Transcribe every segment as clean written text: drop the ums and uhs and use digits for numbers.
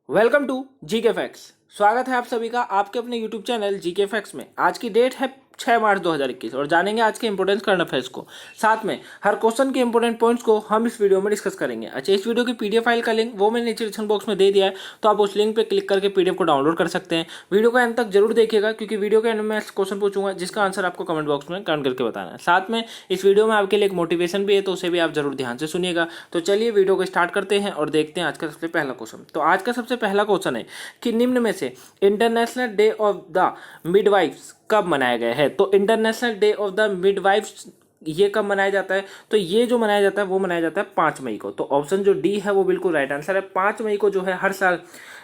Welcome to GK facts. स्वागत है आप सभी का आपके अपने यूट्यूब चैनल जीके फैक्ट्स में। आज की डेट है 6 मार्च 2021 और जानेंगे आज के इंपोर्टेंट करंट अफेयर्स को। साथ में हर क्वेश्चन के इंपोर्टेंट पॉइंट्स को हम इस वीडियो में डिस्कस करेंगे। अच्छा, इस वीडियो की पीडीएफ फाइल का लिंक वो मैंने नीचे डिस्क्रिप्शन बॉक्स में दे दिया है, तो आप उस लिंक पे क्लिक करके पीडीएफ को डाउनलोड कर सकते हैं। वीडियो को एंड तक जरूर देखिएगा क्योंकि वीडियो के एंड में क्वेश्चन पूछूंगा जिसका आंसर आपको कमेंट बॉक्स में कमेंट करके बताना है। साथ में इस वीडियो में आपके लिए एक मोटिवेशन भी है, तो उसे भी आप जरूर ध्यान से सुनिएगा। तो चलिए वीडियो को स्टार्ट करते हैं और देखते हैं आज का सबसे पहला क्वेश्चन। तो आज का सबसे पहला क्वेश्चन है कि निम्न में से international day of the midwives कब मनाया गया है। तो international day of the midwives ये कब मनाया जाता है? तो ये जो मनाया जाता है वो मनाया जाता है 5 मई को। तो ऑप्शन जो डी है वो बिल्कुल राइट आंसर है। 5 मई को जो है हर साल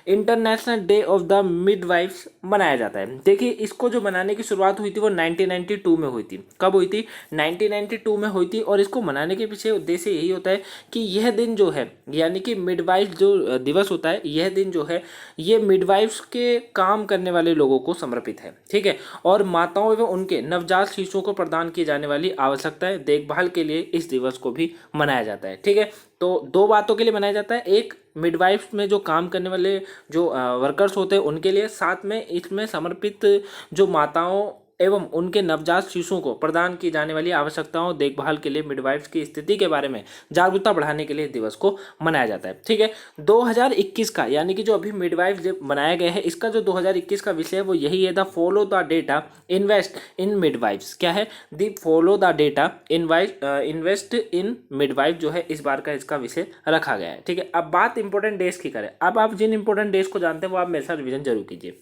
international day of the midwives मनाया जाता है। देखिए, इसको जो मनाने की शुरुआत हुई थी वो 1992 में हुई थी। कब हुई थी? 1992 में हुई थी। और इसको मनाने के पीछे उद्देश्य यही होता है कि यह दिन जो है, यानी कि मिडवाइफ जो दिवस होता है, यह दिन जो है ये मिडवाइफ्स के काम करने वाले लोगों को समर्पित है। ठीक है, और माताओं एवं उनके नवजात शिशुओं को प्रदान की जाने वाली आवश्यकताएं देखभाल के लिए इस दिवस को भी मनाया जाता है। ठीक है, तो दो बातों के लिए मनाया जाता है। एक, मिडवाइफ में जो काम करने वाले जो वर्कर्स होते हैं उनके लिए, साथ में इसमें समर्पित जो माताओं एवं उनके नवजात शिशुओं को प्रदान की जाने वाली आवश्यकताओं देखभाल के लिए मिडवाइफ्स की स्थिति के बारे में जागरूकता बढ़ाने के लिए दिवस को मनाया जाता है। ठीक है, 2021 का, यानी कि जो अभी मिडवाइफ जब मनाया गया है, इसका जो 2021 का विषय है वो यही है, the follow the data invest in midwives. क्या है? The follow the data invest in midwife जो है इस बार का इसका विषय रखा गया है। ठीक है, अब बात इंपॉर्टेंट डेज की करें। अब आप जिन इंपॉर्टेंट डेज को जानते हैं वो आप मेरे साथ रिविजन जरूर कीजिए।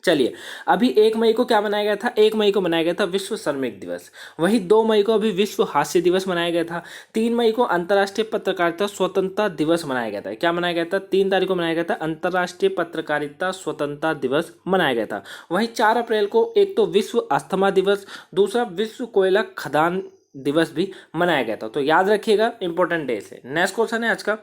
चलिए, अभी 1 मई को क्या मनाया गया था? 1 मई को मनाया गया था विश्व श्रमिक दिवस। वहीं 2 मई को अभी विश्व हास्य दिवस मनाया गया था। 3 मई को अंतर्राष्ट्रीय पत्रकारिता स्वतंत्रता दिवस मनाया गया था। क्या मनाया गया था? 3 तारीख को मनाया गया था अंतर्राष्ट्रीय पत्रकारिता स्वतंत्रता दिवस मनाया गया था। वहीं 4 अप्रैल को एक तो विश्व अस्थमा दिवस, दूसरा विश्व कोयला खदान दिवस भी मनाया गया था। तो याद रखिएगा, इंपॉर्टेंट डे से। नेक्स्ट क्वेश्चन है आज का,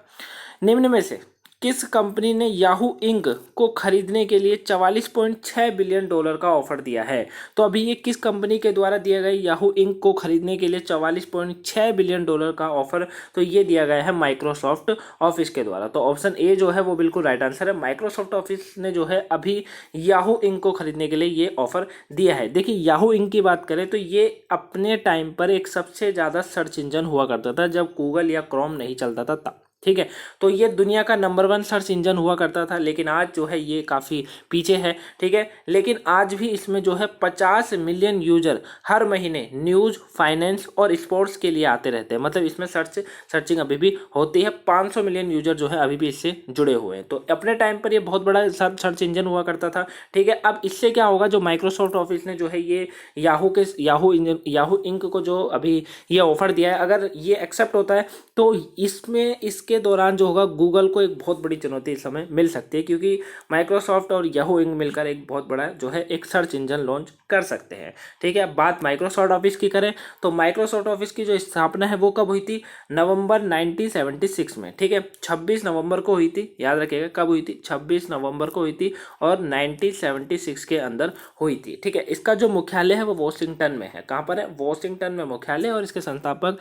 निम्न में से किस कंपनी ने याहू इंक को खरीदने के लिए 44.6 बिलियन डॉलर का ऑफर दिया है? तो अभी ये किस कंपनी के द्वारा दिया गया याहू इंक को खरीदने के लिए 44.6 बिलियन डॉलर का ऑफर? तो ये दिया गया है माइक्रोसॉफ्ट ऑफिस के द्वारा। तो ऑप्शन ए जो है वो बिल्कुल राइट आंसर है। माइक्रोसॉफ्ट ऑफिस ने जो है अभी याहू इंक को खरीदने के लिए ये ऑफर दिया है। देखिए, याहू इंक की बात करें तो ये अपने टाइम पर एक सबसे ज़्यादा सर्च इंजन हुआ करता था जब गूगल या क्रोम नहीं चलता था तब। ठीक है, तो ये दुनिया का नंबर 1 सर्च इंजन हुआ करता था, लेकिन आज जो है ये काफ़ी पीछे है। ठीक है, लेकिन आज भी इसमें जो है 50 मिलियन यूजर हर महीने न्यूज़, फाइनेंस और स्पोर्ट्स के लिए आते रहते हैं। मतलब इसमें सर्चिंग अभी भी होती है। 500 मिलियन यूजर जो है अभी भी इससे जुड़े हुए हैं। तो अपने टाइम पर ये बहुत बड़ा सर्च इंजन हुआ करता था। ठीक है, अब इससे क्या होगा, जो माइक्रोसॉफ्ट ऑफिस ने जो है ये याहू इंक को जो अभी ये ऑफर दिया है, अगर ये एक्सेप्ट होता है तो इसके दौरान जो होगा गूगल को एक बहुत बड़ी चुनौती इस समय मिल सकती है, क्योंकि माइक्रोसॉफ्ट और याहू इंक मिलकर एक बहुत बड़ा जो है एक सर्च इंजन लॉन्च कर सकते हैं। ठीक है, बात माइक्रोसॉफ्ट ऑफिस की करें तो माइक्रोसॉफ्ट ऑफिस की जो स्थापना है वो कब हुई थी? नवंबर 1976 में। ठीक है, 26 नवंबर को हुई थी। याद रखिएगा कब हुई थी? 26 नवंबर को हुई थी और 1976 के अंदर हुई थी। ठीक है, इसका जो मुख्यालय है वो वॉशिंगटन में है। कहाँ पर है? वॉशिंगटन में मुख्यालय, और इसके संस्थापक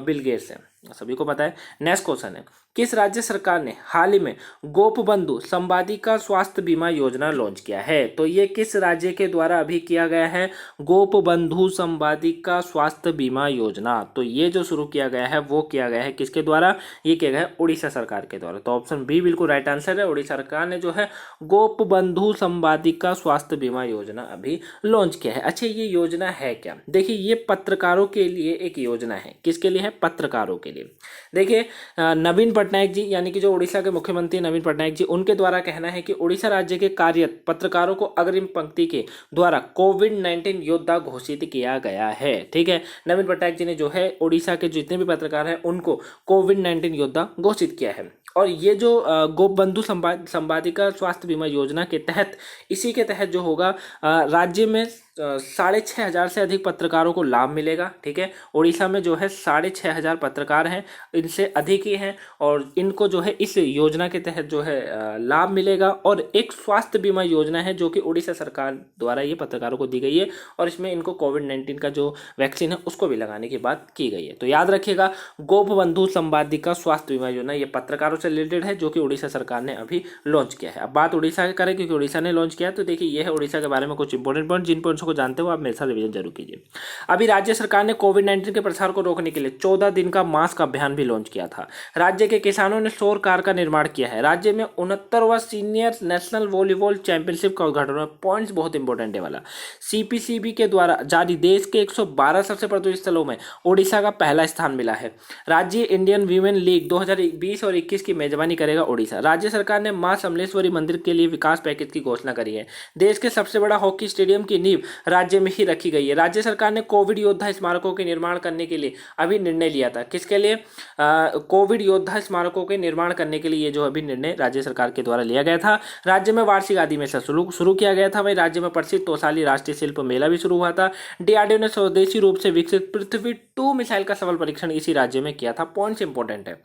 बिल गेट्स हैं, सभी को पता है। नेक्स्ट क्वेश्चन है, किस राज्य सरकार ने हाल ही में गोपबंधु संवादिका स्वास्थ्य बीमा योजना लॉन्च किया है? तो ये किस राज्य के द्वारा अभी किया गया है? गोपबंधु संवादिका स्वास्थ्य बीमा योजना। तो ये जो शुरू किया गया है वो किया गया है किसके द्वारा? ये किया गया है उड़ीसा सरकार के द्वारा। तो ऑप्शन बी बिल्कुल राइट आंसर है। उड़ीसा सरकार ने जो है गोपबंधु संवादिका स्वास्थ्य बीमा योजना अभी लॉन्च किया है। अच्छा, ये योजना है क्या? देखिए, ये पत्रकारों के लिए एक योजना है। किसके लिए है? पत्रकारों के लिए। देखिए, नवीन पटनायक जी, यानी कि जो उड़ीसा के मुख्यमंत्री नवीन पटनायक जी, उनके द्वारा कहना है कि उड़ीसा राज्य के कार्यरत पत्रकारों को अग्रिम पंक्ति के द्वारा कोविड-19 योद्धा घोषित किया गया है। ठीक है, नवीन पटनायक जी ने जो है उड़ीसा के जितने भी पत्रकार हैं उनको कोविड-19 योद्धा घोषित किया है। और ये जो गोपबंधु संवादिका स्वास्थ्य बीमा योजना के तहत, इसी के तहत जो होगा राज्य में 6,500 से अधिक पत्रकारों को लाभ मिलेगा। ठीक है, उड़ीसा में जो है 6,500 पत्रकार हैं, इनसे अधिक ही हैं, और इनको जो है इस योजना के तहत जो है लाभ मिलेगा। और एक स्वास्थ्य बीमा योजना है जो कि उड़ीसा सरकार द्वारा ये पत्रकारों को दी गई है, और इसमें इनको कोविड-19 का जो वैक्सीन है उसको भी लगाने की बात की गई है। तो याद रखिएगा, गोपबंधु संवादिका स्वास्थ्य बीमा योजना ये पत्रकारों से रिलेटेड है, जो कि उड़ीसा सरकार ने अभी लॉन्च किया है। अब बात उड़ीसा की करें, क्योंकि उड़ीसा ने लॉन्च किया है, तो देखिए ये है उड़ीसा के बारे में कुछ इंपॉर्टेंट पॉइंट। जिन पॉइंट्स को जानते हो आप मेरे साथ रिवीजन जरूर कीजिए। अभी राज्य सरकार ने कोविड-19 के प्रसार को रोकने के लिए 14 दिन का मास्क अभियान भी लॉन्च किया था। राज्य के किसानों ने सौर कार का निर्माण किया है। राज्य में 69वां सीनियर नेशनल वॉलीबॉल चैंपियनशिप का उद्घाटन हुआ। पॉइंट्स बहुत इंपॉर्टेंट है वाला। सीपीसीबी के द्वारा जारी देश के 112 सबसे प्रदूषित स्थलों में ओडिशा का पहला स्थान मिला है। राज्य इंडियन वीमेन लीग 2020 और 21 की मेजबानी करेगा ओडिशा। राज्य सरकार ने मां समलेश्वरी मंदिर के लिए विकास पैकेज की घोषणा करी है। देश के सबसे बड़ा हॉकी स्टेडियम की नींव राज्य में ही रखी गई है। राज्य सरकार ने कोविड योद्धा स्मारकों के निर्माण करने के लिए अभी निर्णय लिया था। किसके लिए? कोविड योद्धा स्मारकों के निर्माण करने के लिए ये जो अभी निर्णय राज्य सरकार के द्वारा लिया गया था। राज्य में वार्षिक अधिवेशन शुरू किया गया था। वहीं राज्य में प्रसिद्ध तौसाली राष्ट्रीय शिल्प मेला भी शुरू हुआ था। डीआरडीओ ने स्वदेशी रूप से विकसित पृथ्वी 2 मिसाइल का सफल परीक्षण इसी राज्य में किया था। पॉइंट्स इंपॉर्टेंट है।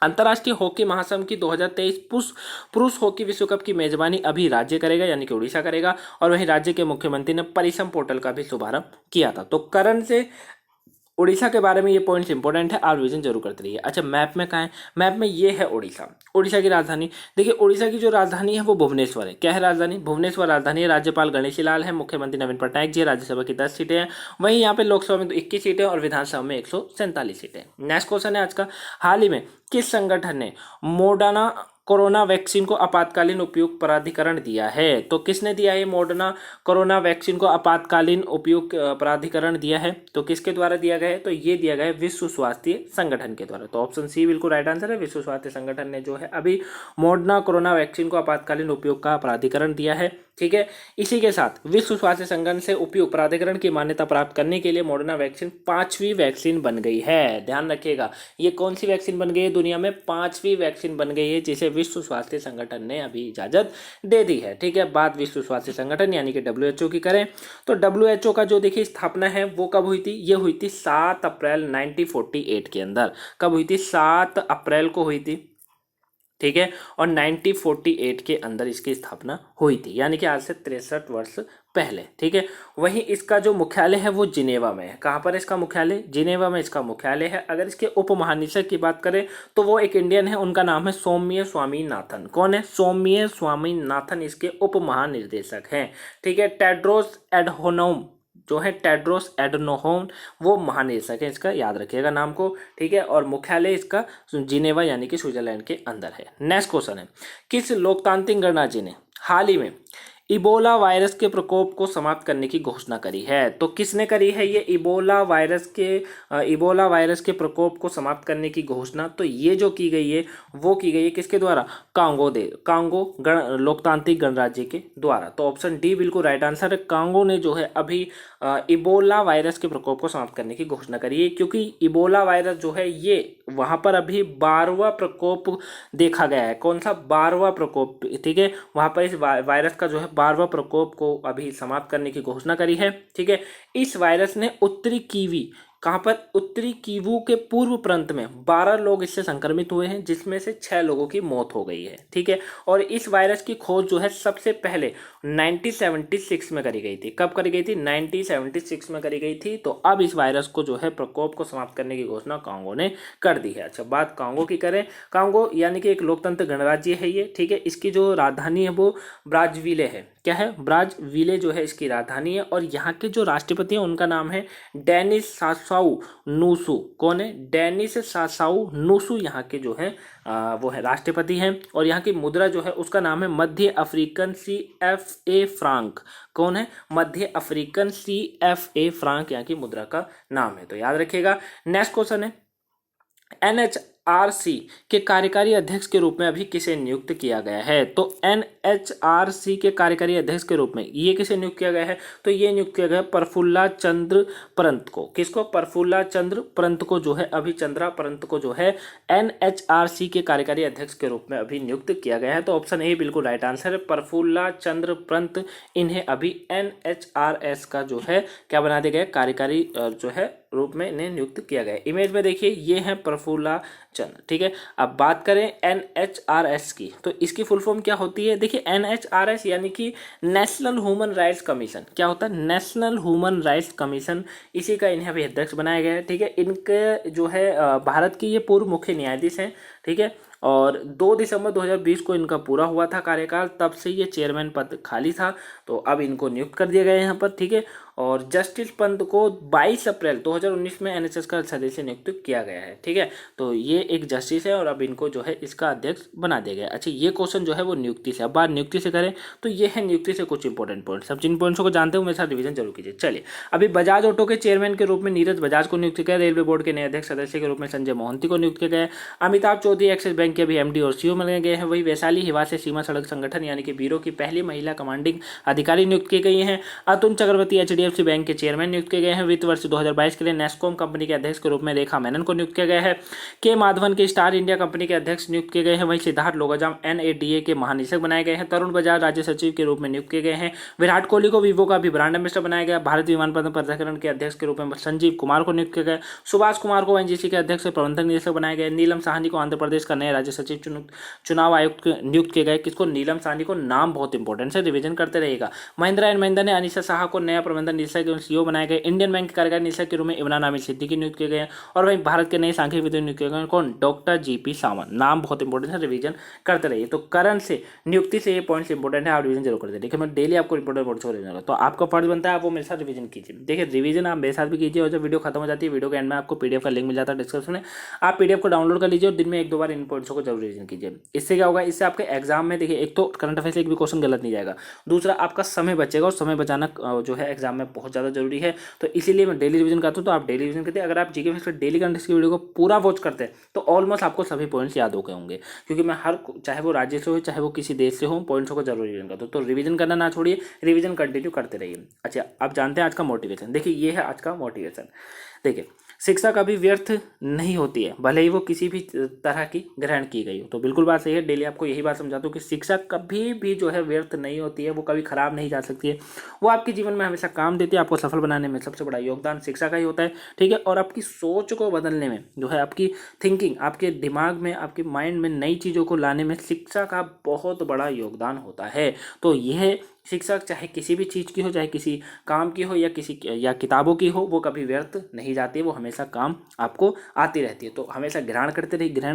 अंतर्राष्ट्रीय हॉकी महासंघ की 2023 पुरुष हॉकी विश्व कप की मेजबानी अभी राज्य करेगा, यानी कि उड़ीसा करेगा। और वहीं राज्य के मुख्यमंत्री ने परिसम पोर्टल का भी शुभारंभ किया था। तो करण से उड़ीसा के बारे में ये पॉइंट्स इंपॉर्टेंट है, आप रिविजन जरूर करते रहिए। अच्छा, मैप में कहाँ है? मैप में ये है उड़ीसा। उड़ीसा की राजधानी देखिए, उड़ीसा की जो राजधानी है वो भुवनेश्वर है। क्या है राजधानी? भुवनेश्वर राजधानी है। राज्यपाल गणेशी लाल है, मुख्यमंत्री नवीन पटनायक जी है। राज्यसभा की 10 सीटें हैं। वहीं यहाँ पे लोकसभा में 21 सीटें और विधानसभा में 147 सीटें। नेक्स्ट क्वेश्चन है आज का, हाल ही में किस संगठन ने मोडर्ना कोरोना वैक्सीन को आपातकालीन उपयोग प्राधिकरण दिया है? तो किसने दिया है मॉडर्ना कोरोना वैक्सीन को आपातकालीन उपयोग प्राधिकरण दिया है? तो किसके द्वारा दिया गया है? तो ये दिया गया है विश्व स्वास्थ्य संगठन के द्वारा। तो ऑप्शन सी बिल्कुल राइट आंसर है। विश्व स्वास्थ्य संगठन ने जो है अभी मॉडर्ना कोरोना वैक्सीन को आपातकालीन उपयोग का प्राधिकरण दिया है। ठीक है, इसी के साथ विश्व स्वास्थ्य संगठन से उपयोग प्राधिकरण की मान्यता प्राप्त करने के लिए मॉडर्ना वैक्सीन 5वीं वैक्सीन बन गई है। ध्यान रखिएगा, ये कौन सी वैक्सीन बन गई है? दुनिया में 5वीं वैक्सीन बन गई है, जिसे विश्व स्वास्थ्य संगठन ने अभी इजाजत दे दी है। ठीक है, बात विश्व स्वास्थ्य संगठन यानी कि WHO की करें तो WHO का जो देखिए स्थापना है वो कब हुई थी? ये हुई थी 7 अप्रैल 1948 के अंदर। कब हुई थी? 7 अप्रैल को हुई थी। ठीक है, और 1948 के अंदर इसकी स्थापना हुई थी, यानी कि आज से 63 वर्ष पहले। ठीक है, वहीं इसका जो मुख्यालय है वो जिनेवा में है। कहाँ पर है इसका मुख्यालय? जिनेवा में इसका मुख्यालय है। अगर इसके उप महानिदेशक की बात करें तो वो एक इंडियन है, उनका नाम है सौम्य स्वामीनाथन। कौन है? सौम्य स्वामीनाथन इसके उप महानिर्देशक हैं। ठीक है, टेड्रोस एडहानोम जो है, टेड्रोस एडहानोम वो महानिदेशक है इसका, याद रखिएगा नाम को। ठीक है, और मुख्यालय इसका जिनेवा यानी कि स्विट्जरलैंड के अंदर है। नेक्स्ट क्वेश्चन है, किस लोकतांत्रिक गणराज्य ने हाल ही में इबोला वायरस के प्रकोप को समाप्त करने की घोषणा करी है? तो किसने करी है ये इबोला वायरस के प्रकोप को समाप्त करने की घोषणा? तो ये जो की गई है वो की गई है किसके द्वारा? कांगो लोकतांत्रिक गणराज्य के द्वारा। तो ऑप्शन डी बिल्कुल राइट आंसर है। कांगो ने जो है अभी इबोला वायरस के प्रकोप को समाप्त करने की घोषणा करी है, क्योंकि इबोला वायरस जो है ये वहां पर अभी 12वां प्रकोप देखा गया है। कौन सा? 12वां प्रकोप। ठीक है, वहां पर इस वायरस का जो है 12वां प्रकोप को अभी समाप्त करने की घोषणा करी है। ठीक है, इस वायरस ने उत्तरी कीवी, कहां पर? उत्तरी कीवू के पूर्व प्रांत में 12 लोग इससे संक्रमित हुए हैं, जिसमें से 6 लोगों की मौत हो गई है। ठीक है, और इस वायरस की खोज जो है सबसे पहले 1976 में करी गई थी। कब करी गई थी? 1976 में करी गई थी। तो अब इस वायरस को जो है प्रकोप को समाप्त करने की घोषणा कांगो ने कर दी है। अच्छा, बात कांगो की करें, कांगो यानी कि एक लोकतंत्र गणराज्य है ये। ठीक है, इसकी जो राजधानी है वो ब्राज़विले है। क्या है? ब्राज़विले जो है इसकी राजधानी है। और यहाँ के जो राष्ट्रपति हैं उनका नाम है डेनिस सासाऊ नूसू। कौन है? डेनिस सासाऊ नूसू यहाँ के जो है वो है राष्ट्रपति हैं। और यहाँ की मुद्रा जो है उसका नाम है मध्य अफ्रीकन CFA फ्रांक। कौन है? मध्य अफ्रीकन CFA फ्रांक यहाँ की मुद्रा का नाम है। तो याद रखिएगा। नेक्स्ट क्वेश्चन है, NHRC के कार्यकारी अध्यक्ष के रूप में अभी किसे नियुक्त किया गया है? तो NHRC के कार्यकारी अध्यक्ष के रूप में ये किसे नियुक्त किया गया है? तो ये नियुक्त किया गया प्रफुल्ला चंद्र पंत को। किसको? प्रफुल्ला चंद्र पंत को जो है अभी, चंद्रा पंत को जो है NHRC के कार्यकारी अध्यक्ष के रूप में अभी नियुक्त किया गया है। तो ऑप्शन ए बिल्कुल राइट आंसर है, प्रफुल्ला चंद्र पंत। इन्हें अभी NHRS का जो है क्या बना दिया गया? कार्यकारी जो है रूप में इन्हें नियुक्त किया गया है। इमेज में देखिए ये है प्रफुल्ला चंद्र, ठीक है। अब बात करें NHRS की, तो इसकी फुल फॉर्म क्या होती है? देखिए NHRS यानी कि नेशनल ह्यूमन राइट्स कमीशन। क्या होता है? National human rights commission. इसी का इन्हें अभी अध्यक्ष बनाया गया है, ठीक है। इनके जो है भारत की ये पूर्व मुख्य न्यायाधीश हैं, ठीक है। और 2 दिसंबर 2020 को इनका पूरा हुआ था कार्यकाल, तब से ये चेयरमैन पद खाली था, तो अब इनको नियुक्त कर दिया गया है यहाँ पर, ठीक है। और जस्टिस पंत को 22 अप्रैल 2019 में NHS का सदस्य नियुक्त किया गया है, ठीक है। तो ये एक जस्टिस है और अब इनको जो है इसका अध्यक्ष बना दिया गया। अच्छा, ये क्वेश्चन जो है वो नियुक्ति से। अब बात नियुक्ति से करें तो ये है नियुक्ति से कुछ इंपॉर्टेंट पॉइंट्स। अब जिन पॉइंट्स को जानते हो मेरे साथ रिवीजन जरूर कीजिए। चलिए, अभी बजाज ऑटो के चेयरमैन के रूप में नीरज बजाज को नियुक्त किया गया। रेलवे बोर्ड के नए अध्यक्ष सदस्य के रूप में संजय मोहंती को नियुक्त किया गया। अमिताभ चौधरी एक्सिस बैंक के अभी MD और CEO बनाए गए हैं। वही वैशाली हिवासे सीमा सड़क संगठन यानी कि ब्यूरो की पहली महिला कमांडिंग अधिकारी नियुक्त की गई हैं। अतुल चक्रवर्ती HDFC बैंक के चेयरमैन नियुक्त किए गए हैं। वित्त वर्ष 2022 के लिए नेस्कॉम कंपनी के अध्यक्ष के रूप में रेखा मेनन को नियुक्त किया गया है। के माधवन के स्टार इंडिया कंपनी के अध्यक्ष नियुक्त किए गए हैं। वहीं सिद्धार्थ लोगाजाम NADA के महानिदेशक बनाए गए हैं। तरुण बजाज राज्य सचिव के रूप में नियुक्त किए गए हैं। विराट कोहली को वीवो का भी ब्रांड एम्बेसडर बनाया गया। भारतीय विमानपत्तन प्राधिकरण के अध्यक्ष के रूप में संजीव कुमार को नियुक्त किया गया। सुभाष कुमार को NGC के अध्यक्ष प्रबंधक निदेशक बनाया गया। नीलम साहनी को आंध्र प्रदेश का नया राज्य सचिव चुनाव आयुक्त नियुक्त किए गए। किसको? नीलम साहनी को। नाम बहुत इंपॉर्टेंट है, रिवीजन करते रहेगा। महिंद्रा एंड महिंद्रा ने अनिशा शाह को नया प्रबंधन निदेशक एवं CEO बनाया गया। इंडियन बैंक कार्यकारी निदेशक के रूप में इमरान आमिर सिद्दीकी नियुक्त किए गए हैं। और वहीं भारत के नए सांख्यिकी विद्वान नियुक्त किए गए कौन? Doctor GP Sawant. नाम बहुत इंपॉर्टेंट है, रिवीजन करते रहिए। तो करंट से नियुक्ति से ये पॉइंट्स इंपॉर्टेंट है, आप रिवीजन जरूर करते। देखिए मैं डेली आपको इंपॉर्टेंट पॉइंट्स रिवीजन, तो आपका फर्ज बनता है आप वो मेरे साथ रिवीजन कीजिए। देखिए रिवीजन आप मेरे साथ भी कीजिए, और जब वीडियो खत्म हो जाती है वीडियो के एंड में आपको PDF का लिंक मिल जाता है डिस्क्रिप्शन में, आप PDF को डाउनलोड कर लीजिए और दिन में 1-2 बार इन पॉइंट्स को जरूर रिवीजन कीजिए। इससे क्या होगा? इससे आपके एग्जाम में देखिए एक तो करंट अफेयर से एक भी क्वेश्चन गलत नहीं जाएगा, दूसरा आपका समय बचेगा, और समय बचाना जो है एग्जाम में बहुत ज़्यादा जरूरी है। तो इसीलिए मैं डेली रिवीजन करता हूँ, तो आप डेली रिवीजन करते हैं। अगर आप जीके फैक्ट्स पर डेली करंट की वीडियो को पूरा वॉच करते हैं तो ऑलमोस्ट आपको सभी पॉइंट्स याद हो गए होंगे, क्योंकि मैं हर, चाहे वो राज्य से हो चाहे वो किसी देश से हो, पॉइंट्स को जरूर रिवीजन करता हूँ। तो रिवीजन करना ना छोड़िए, रिवीजन कंटिन्यू करते रहिए। अच्छा, अब जानते हैं आज का मोटिवेशन। देखिए ये है आज का मोटिवेशन। देखिए, शिक्षा कभी व्यर्थ नहीं होती है, भले ही वो किसी भी तरह की ग्रहण की गई हो। तो बिल्कुल बात सही है, डेली आपको यही बात समझाता हूँ कि शिक्षा कभी भी जो है व्यर्थ नहीं होती है, वो कभी खराब नहीं जा सकती है, वो आपके जीवन में हमेशा काम देती है। आपको सफल बनाने में सबसे बड़ा योगदान शिक्षा का ही होता है, ठीक है। और आपकी सोच को बदलने में जो है, आपकी थिंकिंग, आपके दिमाग में, आपके माइंड में नई चीज़ों को लाने में शिक्षा का बहुत बड़ा योगदान होता है। तो यह शिक्षा चाहे किसी भी चीज़ की हो, चाहे किसी काम की हो या किताबों की हो, वो कभी व्यर्थ नहीं जाती है, वो हमेशा काम आपको आती रहती है। तो हमेशा ग्रहण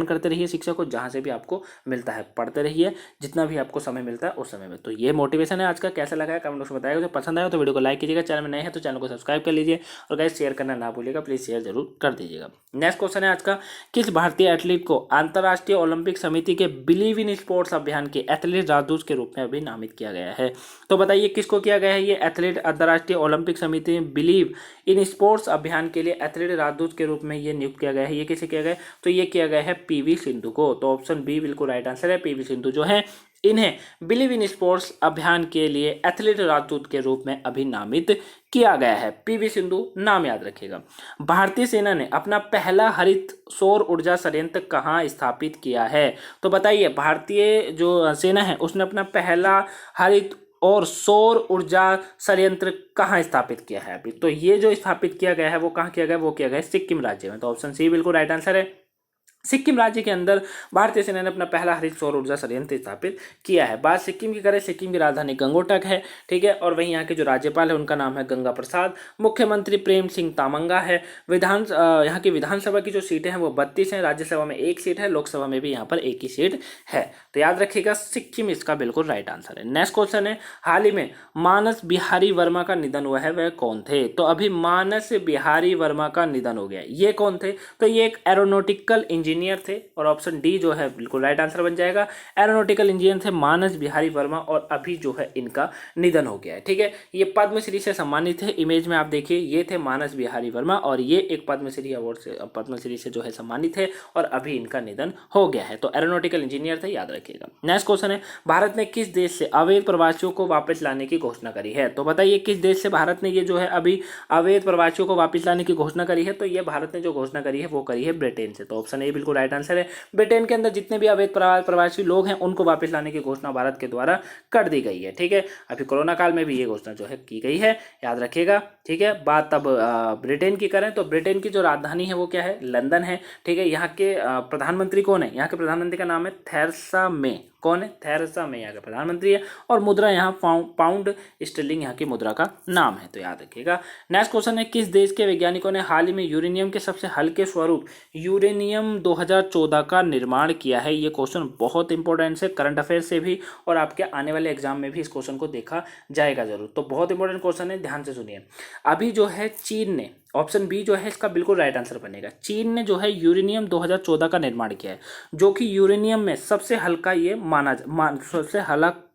करते रहिए शिक्षा को, जहाँ से भी आपको मिलता है पढ़ते रहिए, जितना भी आपको समय मिलता है उस समय में। तो ये मोटिवेशन है आज का। कैसा लगा है कमेंट बॉक्स में बताइएगा। जो पसंद आया तो वीडियो को लाइक कीजिएगा, चैनल में नए हैं तो चैनल को सब्सक्राइब कर लीजिए, और गाइस शेयर करना ना भूलिएगा, प्लीज़ शेयर जरूर कर दीजिएगा। नेक्स्ट क्वेश्चन है आज का, किस भारतीय एथलीट को अंतर्राष्ट्रीय ओलंपिक समिति के बिलीव इन स्पोर्ट्स अभियान के एथलीट राजदूत के रूप में अभी नामित किया गया है? तो बताइए किसको किया गया है ये एथलीट? अंतर्राष्ट्रीय ओलंपिक समिति में बिलीव इन स्पोर्ट्स अभियान के लिए एथलीट राजदूत के रूप में ये नियुक्त किया गया है। ये किसे किया गया है? तो ये किया गया है PV सिंधु को। तो ऑप्शन बी बिल्कुल राइट आंसर है। PV सिंधु जो है, इन्हें बिलीव इन स्पोर्ट्स अभियान के लिए एथलीट राजदूत के रूप में अभी नामित किया गया है। PV सिंधु नाम याद रखिएगा। भारतीय सेना ने अपना पहला हरित सौर ऊर्जा संयंत्र कहाँ स्थापित किया है? तो बताइए, भारतीय जो सेना है उसने अपना पहला हरित और सौर ऊर्जा संयंत्र कहाँ स्थापित किया है अभी? तो ये जो स्थापित किया गया है वो कहाँ किया गया? वो किया गया है सिक्किम राज्य में। तो ऑप्शन सी बिल्कुल राइट आंसर है। सिक्किम राज्य के अंदर भारतीय सेना ने अपना पहला हरित सौर ऊर्जा संयंत्र स्थापित किया है। बात सिक्किम की करें, सिक्किम की राजधानी गंगोटक है, ठीक है। और वहीं यहाँ के जो राज्यपाल है उनका नाम है गंगा प्रसाद। मुख्यमंत्री प्रेम सिंह तामंगा है। यहाँ की विधानसभा की जो सीटें हैं वो 32 हैं। राज्यसभा में 1 सीट है, लोकसभा में भी यहाँ पर 1 ही सीट है। तो याद रखिएगा, सिक्किम इसका बिल्कुल राइट आंसर है। नेक्स्ट क्वेश्चन है, हाल ही में मानस बिहारी वर्मा का निधन हुआ है, वह कौन थे? तो अभी मानस बिहारी वर्मा का निधन हो गया। ये कौन थे? तो ये एक एरोनॉटिकल इंजीनियर इंजीनियर थे और ऑप्शन डी जो है बिल्कुल राइट आंसर बन जाएगा। एरोनॉटिकल इंजीनियर थे मानस बिहारी वर्मा और अभी जो है इनका निधन हो गया है। ठीक है, ये पद्मश्री से सम्मानित है। इमेज में आप देखिए ये थे मानस बिहारी वर्मा और ये एक पद्मश्री अवार्ड से पद्मश्री से जो है सम्मानित है और अभी इनका निधन हो गया है। तो एरोनॉटिकल इंजीनियर थे, याद रखिएगा। नेक्स्ट क्वेश्चन है, भारत ने किस देश से अवैध प्रवासियों को वापस लाने की घोषणा करी है? तो बताइए किस देश से भारत ने ये जो है अभी अवैध प्रवासियों को वापस लाने की घोषणा करी है? तो ये भारत ने जो घोषणा करी है वो करी है ब्रिटेन से। तो ऑप्शन ए बिल्कुल राइट आंसर है। ब्रिटेन के अंदर जितने भी अवैध प्रवासी लोग हैं उनको वापस लाने की घोषणा भारत के द्वारा कर दी गई है। ठीक है, अभी कोरोना काल में भी ये घोषणा जो है की गई है, याद रखिएगा। ठीक है, बात तब ब्रिटेन की करें तो ब्रिटेन की जो राजधानी है वो क्या है? लंदन है। ठीक है, यहाँ के प्रधानमंत्री कौन है? यहाँ के प्रधानमंत्री का नाम है थेरेसा मे। कौन है? थेरेसा मे यहाँ का प्रधानमंत्री है और मुद्रा यहाँ पाउंड स्टर्लिंग यहाँ की मुद्रा का नाम है, तो याद रखिएगा। नेक्स्ट क्वेश्चन है, किस देश के वैज्ञानिकों ने हाल ही में यूरेनियम के सबसे हल्के स्वरूप यूरेनियम 2014 का निर्माण किया है? ये क्वेश्चन बहुत इंपॉर्टेंट है, करंट अफेयर से भी और आपके आने वाले एग्जाम में भी इस क्वेश्चन को देखा जाएगा जरूर। तो बहुत इंपॉर्टेंट क्वेश्चन है, ध्यान से सुनिए। अभी जो है चीन ने, ऑप्शन बी जो है इसका बिल्कुल राइट आंसर बनेगा, चीन ने जो है यूरेनियम 2014 का निर्माण किया है, जो कि यूरेनियम में सबसे हल्का ये सबसे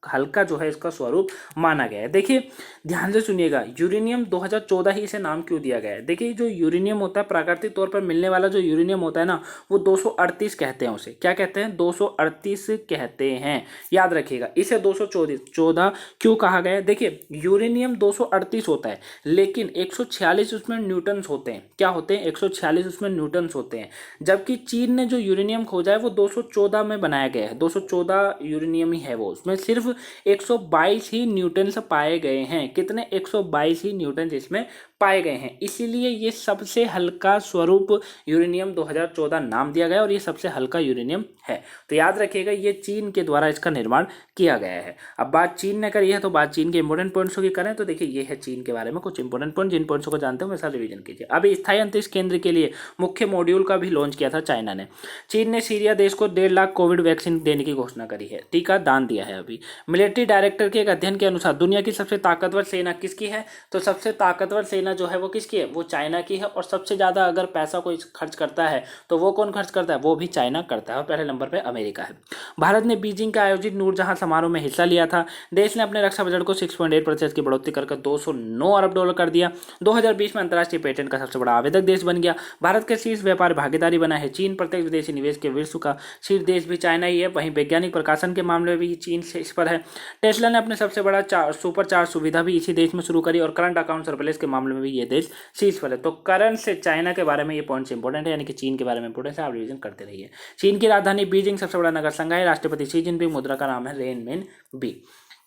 हल्का जो है इसका स्वरूप माना गया है। देखिए ध्यान से सुनिएगा, यूरेनियम 2014 ही इसे नाम क्यों दिया गया है? देखिए जो यूरेनियम होता है प्राकृतिक तौर पर मिलने वाला जो यूरेनियम होता है ना, वो 238 कहते हैं। उसे क्या कहते हैं? 238 कहते हैं, याद रखिएगा। इसे 214 क्यों कहा गया है? देखिए यूरेनियम 238 होता है लेकिन 146 उसमें न्यूटन्स होते हैं। क्या होते हैं? 146 उसमें न्यूटन्स होते हैं। जबकि चीन ने जो यूरेनियम खोजा है वो 214 में बनाया गया है, 214 यूरेनियम ही है वो, उसमें सिर्फ 122 ही न्यूटन्स पाए गए हैं। कितने? 122 ही न्यूटन्स इसमें पाए गए हैं, इसीलिए ये सबसे हल्का स्वरूप यूरेनियम 2014 नाम दिया गया और ये सबसे हल्का यूरेनियम है। तो याद रखिएगा ये चीन के द्वारा इसका निर्माण किया गया है। अब बात चीन ने करी है तो बात चीन के इंपॉर्टेंट पॉइंट्स की करें तो देखिए ये है चीन के बारे में कुछ इंपॉर्टेंट पॉइंट, जिन पॉइंट्स को जानते हो वैसा रिवीजन कीजिए। अभी स्थायी अंतरिक्ष केंद्र के लिए मुख्य मॉड्यूल का भी लॉन्च किया था चाइना ने। चीन ने सीरिया देश को 1.5 लाख कोविड वैक्सीन देने की घोषणा करी है, टीका दान दिया है। अभी मिलिट्री डायरेक्टर के एक अध्ययन के अनुसार दुनिया की सबसे ताकतवर सेना किसकी है? तो सबसे ताकतवर सेना जो है वो किसकी है? वो चाइना की है। और सबसे ज्यादा अगर पैसा कोई खर्च करता है तो वो कौन खर्च करता है? वो भी चाइना करता है और पहले नंबर पे अमेरिका है। भारत ने बीजिंग का आयोजित नूरजहां समारोह में हिस्सा लिया था। देश ने अपने रक्षा बजट को 6.8% की बढ़ोतरी कर 209 अरब डॉलर कर दिया। 2020 में अंतर्राष्ट्रीय पेटेंट का सबसे बड़ा आवेदक देश बन गया। भारत के शीर्ष व्यापार भागीदारी बना है चीन। प्रत्यक्ष विदेशी निवेश के विश्व का शीर्ष देश भी चाइना ही है। वहीं वैज्ञानिक प्रकाशन के मामले में भी चीन शीर्ष पर है। टेस्ला ने अपने सबसे बड़ा सुपर चार्ज सुविधा भी इसी देश में शुरू करी और करंट अकाउंट सरप्लस के मामले में भी ये देश शीर्ष पर है। तो करंट से चाइना के बारे में ये पॉइंट्स इंपॉर्टेंट है, यानी कि चीन के बारे में इंपॉर्टेंट है, आप रिवीजन करते रहिए। चीन की राजधानी बीजिंग, सबसे बड़ा नगर संघ है। राष्ट्रपति शी जिनपिंग, मुद्रा का नाम है रेनमिन बी।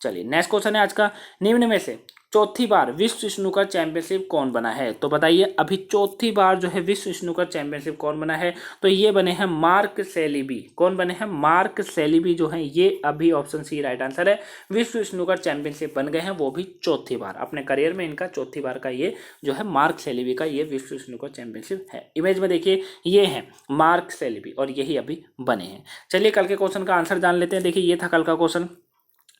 चलिए नेक्स्ट क्वेश्चन है आज का, निम्न में से चौथी बार विश्व स्नूकर चैंपियनशिप कौन बना है? तो बताइए अभी चौथी बार जो है विश्व स्नूकर चैंपियनशिप कौन बना है? तो ये बने हैं मार्क सेलिबी। कौन बने हैं? मार्क सेलिबी जो है ये अभी ऑप्शन सी राइट आंसर है। विश्व स्नूकर चैंपियनशिप बन गए हैं वो भी चौथी बार, अपने करियर में इनका चौथी बार का ये जो है मार्क सेलिबी का ये विश्व स्नूकर चैंपियनशिप है। इमेज में देखिए ये है मार्क सेलिबी और यही अभी बने हैं। चलिए कल के क्वेश्चन का आंसर जान लेते हैं। देखिए ये था कल का क्वेश्चन।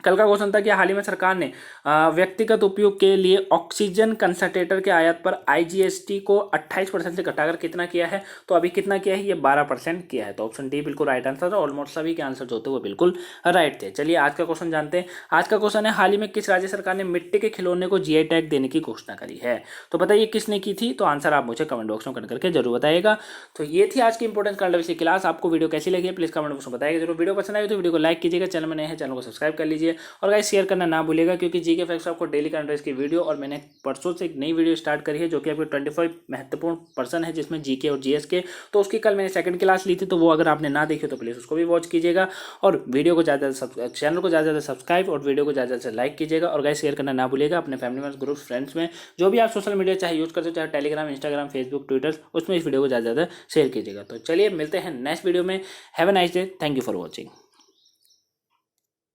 कल का क्वेश्चन था कि हाल ही में सरकार ने व्यक्तिगत उपयोग के लिए ऑक्सीजन कंसंट्रेटर के आयात पर आईजीएसटी को 28% से घटाकर कितना किया है? तो अभी कितना किया है? ये 12% किया है। तो ऑप्शन डी बिल्कुल राइट आंसर है। ऑलमोस्ट सभी के आंसर जो होते वो बिल्कुल राइट थे। चलिए आज का क्वेश्चन जानते हैं। आज का क्वेश्चन है, हाल ही में किस राज्य सरकार ने मिट्टी के खिलौने को जीआई टैग देने की घोषणा करी है? तो बताइए किसने की थी? तो आंसर आप मुझे कमेंट बॉक्स में कमेंट करके जरूर बताइएगा। तो ये थी आज की इंपॉर्टेंट करंट अफेयर्स की क्लास। आपको वीडियो कैसी लगी प्लीज कमेंट बॉक्स में बताइएगा जरूर। वीडियो पसंद आई तो वीडियो को लाइक कीजिएगा, चैनल में नए हैं चैनल को सब्सक्राइब कर लीजिए और गाइस शेयर करना ना भूलिएगा, क्योंकि जीके फैक्ट्स आपको डेली करंट अफेयर्स की वीडियो और मैंने परसों से एक नई वीडियो स्टार्ट करी है जो कि आपके 25 महत्वपूर्ण पर्सन है जिसमें जीके और जीएस के, तो उसकी कल मैंने सेकंड क्लास ली थी, तो वो अगर आपने ना देखी तो प्लीज़ उसको भी वॉच कीजिएगा और वीडियो को ज़्यादा चैनल को ज़्यादा सब्सक्राइब और वीडियो को ज़्यादा से लाइक कीजिएगा और गाइस शेयर करना ना भूलिएगा अपने फैमिली मेंबर्स, ग्रुप्स, फ्रेंड्स में, जो भी आप सोशल मीडिया चाहे यूज़ करते हो, चाहे टेलीग्राम, इंस्टाग्राम, फेसबुक, ट्विटर, उसमें इस वीडियो को ज़्यादा से ज़्यादा शेयर कीजिएगा। तो चलिए मिलते हैं नेक्स्ट वीडियो में। Have a nice day, thank you for watching.